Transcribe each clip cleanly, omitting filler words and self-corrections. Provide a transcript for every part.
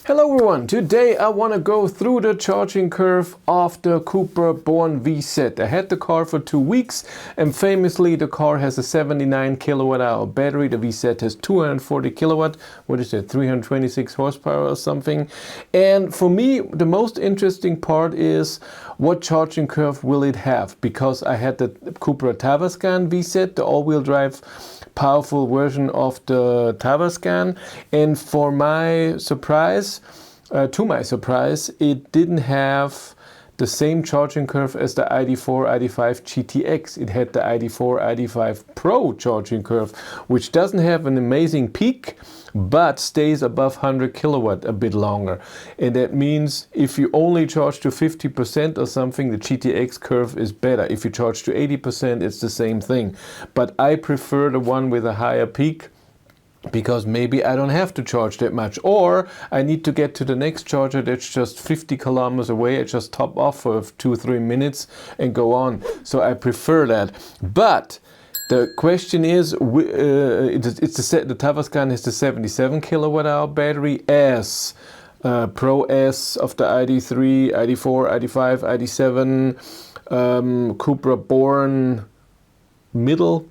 Hello everyone, today I want to go through the charging curve of the Cupra Born VZ. I had the car for 2 weeks and famously the car has a 79 kilowatt hour battery. The VZ has 240 kilowatt, what is it, 326 horsepower or something. And for me the most interesting part is what charging curve will it have, because I had the Cupra Tavascan VZ, the all-wheel drive powerful version of the Tavascan, and for my surprise, to my surprise, it didn't have the same charging curve as the ID3 ID5 GTX. It had the ID3 ID5 Pro charging curve, which doesn't have an amazing peak, but stays above 100 kilowatt a bit longer. And that means if you only charge to 50% or something, the GTX curve is better. If you charge to 80%, it's the same thing. But I prefer the one with a higher peak, because maybe I don't have to charge that much, or I need to get to the next charger that's just 50 kilometers away. I just top off for 2-3 minutes and go on. So I prefer that. But the question is, the Tavascan has the 77 kilowatt hour battery as Pro S of the ID3, ID4, ID5, ID7, Cupra Born middle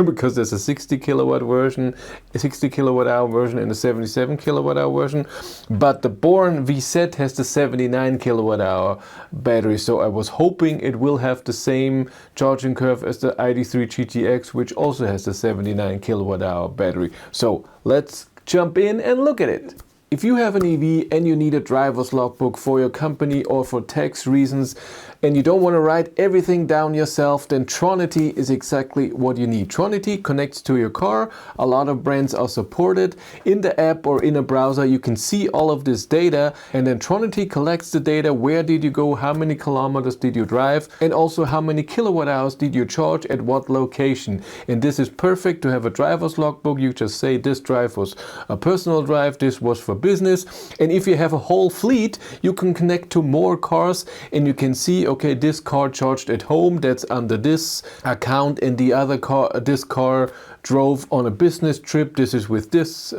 because there's a 60 kilowatt version, a 60 kilowatt hour version and a 77 kilowatt hour version, but the Born VZ has the 79 kilowatt hour battery, so I was hoping it will have the same charging curve as the ID3 GTX, which also has the 79 kilowatt hour battery. So let's jump in and look at it. If you have an EV and you need a driver's logbook for your company or for tax reasons, and you don't want to write everything down yourself, then Tronity is exactly what you need. Tronity connects to your car. A lot of brands are supported. In the app or in a browser, you can see all of this data, and then Tronity collects the data. Where did you go? How many kilometers did you drive? And also how many kilowatt hours did you charge at what location? And this is perfect to have a driver's logbook. You just say this drive was a personal drive, this was for business. And if you have a whole fleet, you can connect to more cars and you can see, okay, this car charged at home, that's under this account, and the other car, this car drove on a business trip, this is with this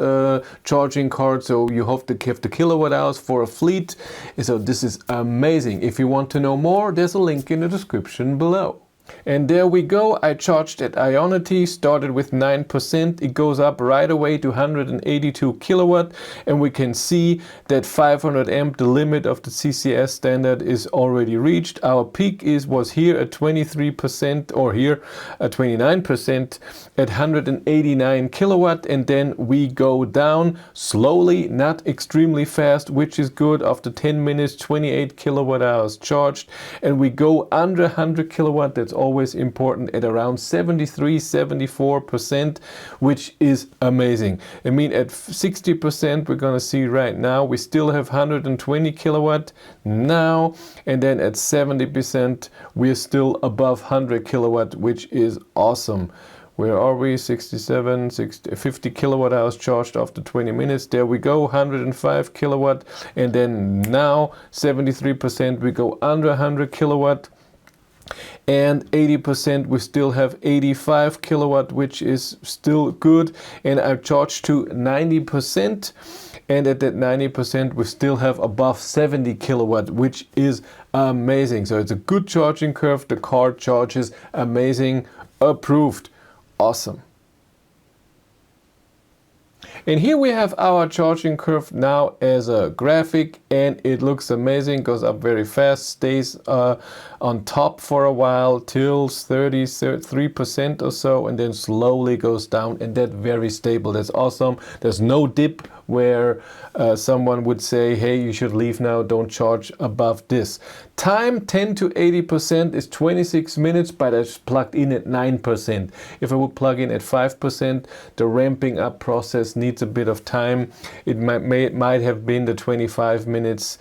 charging card. So you have to give the kilowatt hours for a fleet. So this is amazing. If you want to know more, there's a link in the description below. And there we go. I charged at Ionity, started with 9%. It goes up right away to 182 kilowatt, and we can see that 500 amp, the limit of the CCS standard, is already reached. Our peak was here at 23%, or here at 29% at 189 kilowatt, and then we go down slowly, not extremely fast, which is good. After 10 minutes, 28 kilowatt hours charged, and we go under 100 kilowatt. That's always important, at around 73-74%, which is amazing. I mean, at 60%, we're gonna see right now we still have 120 kilowatt now, and then at 70% we're still above 100 kilowatt, which is awesome. Where are we? 67, 60, 50 kilowatt hours charged after 20 minutes. There we go, 105 kilowatt, and then now 73% we go under 100 kilowatt. And 80% we still have 85 kilowatt, which is still good. And I've charged to 90%, and at that 90% we still have above 70 kilowatt, which is amazing. So it's a good charging curve. The car charges amazing. Approved. Awesome. And here we have our charging curve now as a graphic, and it looks amazing, goes up very fast, stays on top for a while till 33% or so, and then slowly goes down, and that's very stable. That's awesome. There's no dip where someone would say, hey, you should leave now, don't charge above this. Time 10 to 80% is 26 minutes, but I plugged in at 9%. If I would plug in at 5%, the ramping up process needs a bit of time. It might have been the 25 minutes,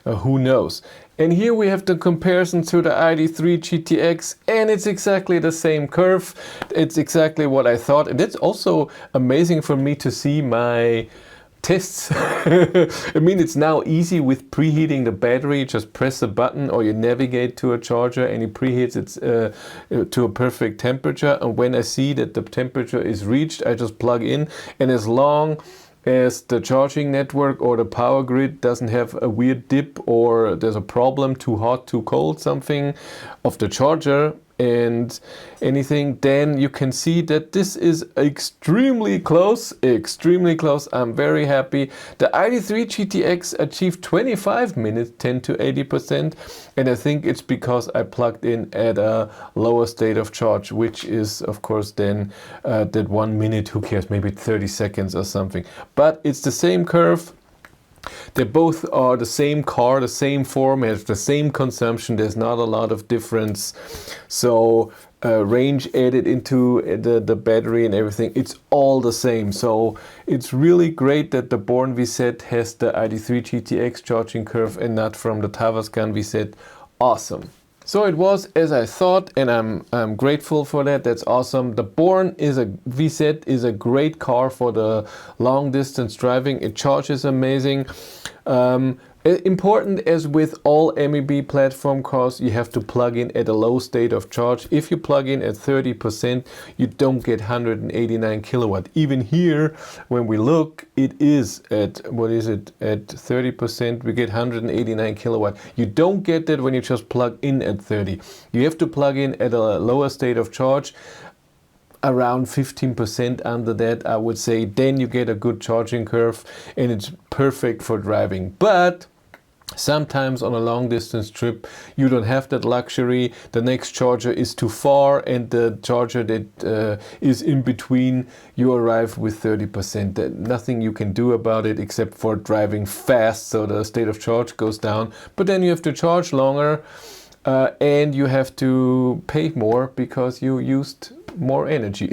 who knows. And here we have the comparison to the ID3 GTX, and it's exactly the same curve. It's exactly what I thought, and it's also amazing for me to see my tests. I mean, it's now easy with preheating the battery. Just press a button or you navigate to a charger and it preheats it to a perfect temperature. And when I see that the temperature is reached, I just plug in, and as long as the charging network or the power grid doesn't have a weird dip or there's a problem, too hot, too cold, something of the charger and anything, then you can see that this is extremely close. I'm very happy. The ID3 GTX achieved 25 minutes, 10 to 80%, and I think it's because I plugged in at a lower state of charge, which is of course then that 1 minute, who cares, maybe 30 seconds or something, but it's the same curve. They both are the same car, the same format, the same consumption. There's not a lot of difference. So range added into the battery and everything, it's all the same. So it's really great that the Born VZ has the ID3 GTX charging curve and not from the Tavascan VZ. Awesome. So it was as I thought, and I'm grateful for that. That's awesome. The Born VZ is a great car for the long distance driving. It charges amazing. Important as with all MEB platform cars, you have to plug in at a low state of charge. If you plug in at 30%, you don't get 189 kilowatt. Even here, when we look, it is at, what is it, at 30%, we get 189 kilowatt. You don't get that when you just plug in at 30. You have to plug in at a lower state of charge, around 15% under that, I would say. Then you get a good charging curve and it's perfect for driving. But sometimes on a long distance trip you don't have that luxury. The next charger is too far and the charger that is in between, you arrive with 30%. Nothing you can do about it except for driving fast, so the state of charge goes down. But then you have to charge longer and you have to pay more because you used more energy.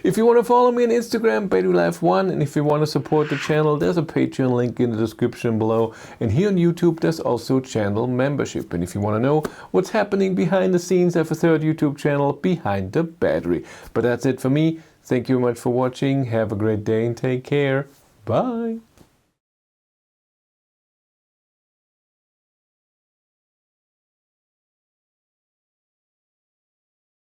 If you want to follow me on Instagram, BatteryLife1, and if you want to support the channel, there's a Patreon link in the description below, and here on YouTube there's also channel membership. And if you want to know what's happening behind the scenes, I have a third YouTube channel, Behind the Battery. But that's it for me. Thank you very much for watching. Have a great day and take care. Bye.